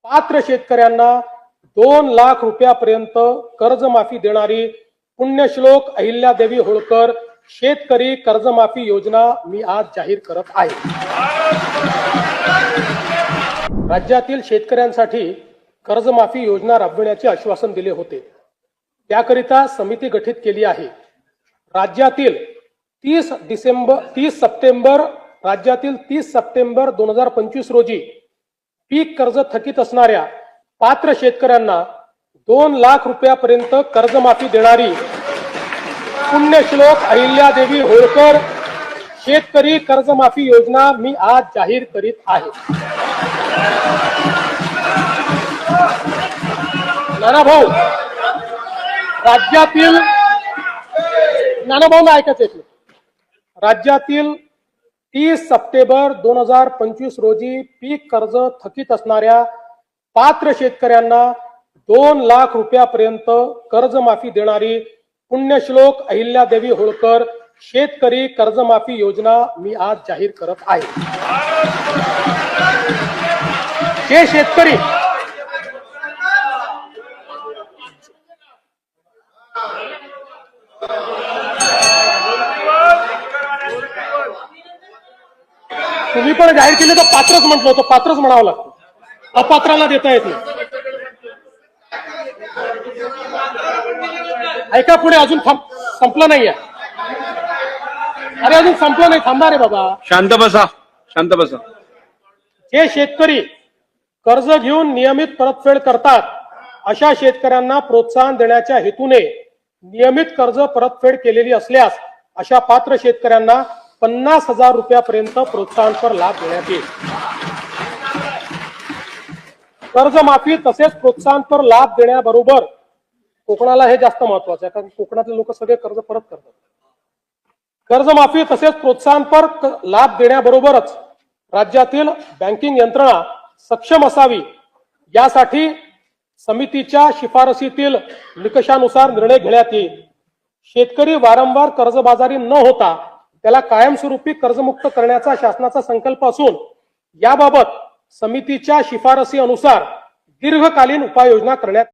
पात्र शेतकऱ्यांना 2 लाख रुपयापर्यंत कर्जमाफी देणारी पुण्यश्लोक अहिल्यादेवी होळकर शेतकरी कर्जमाफी योजना मी आज जाहीर करत आहे। राज्यातील शेतकऱ्यांसाठी कर्जमाफी योजना राबविण्याचे आश्वासन दिले होते, त्याकरिता समिती गठीत केली आहे। राज्यातील 30 सप्टेंबर 2025 रोजी पीक कर्ज थकीत असणाऱ्या पात्र शेतकऱ्यांना 2 लाख रुपयापर्यंत कर्जमाफी देणारी पुण्यश्लोक अहिल्यादेवी होळकर शेतकरी कर्जमाफी योजना मी आज जाहीर करीत आहे। नानाभाऊ, राज्यातील राज्यातील 30 सप्टेंबर 2025 रोजी पीक कर्ज थकीत असणाऱ्या पात्र शेतकऱ्यांना 2 लाख रुपयापर्यंत कर्जमाफी देणारी पुण्यश्लोक अहिल्यादेवी होळकर शेतकरी कर्जमाफी योजना मी आज जाहीर करत आहे। जे शेतकरी तुम्ही पण जाहीर केले तर पात्रच म्हटलं होतं, पात्रच म्हणावं लागतं, अपात्राला देता येत नाही। ऐका पुढे, अजून संपलं नाहीये। अरे अजून संपलं नाही, थांबा रे बाबा, शांत बसा, शांत बसा। जे शेतकरी कर्ज घेऊन नियमित परतफेड करतात अशा शेतकऱ्यांना प्रोत्साहन देण्याच्या हेतूने नियमित कर्ज परतफेड केलेली असल्यास अशा पात्र शेतकऱ्यांना 50,000 रुपयापर्यंत प्रोत्साहनपर लाभ देण्यात येईल। कर्जमाफी तसेच प्रोत्साहनपर लाभ देण्याबरोबर कोकणाला हे जास्त महत्वाचं आहे, कारण कोकणातले लोक सगळे कर्ज परत करतात। कर्जमाफी तसेच प्रोत्साहनपर लाभ देण्याबरोबरच राज्यातील बँकिंग यंत्रणा सक्षम असावी यासाठी समितीच्या शिफारसीतील निकषानुसार निर्णय घेण्यात येईल। शेतकरी वारंवार कर्जबाजारी न होता त्याला कायमस्वरूपी कर्जमुक्त करण्याचा शासनाचा संकल्प असून याबाबत समितीच्या शिफारसी अनुसार दीर्घकालीन उपाययोजना करण्यात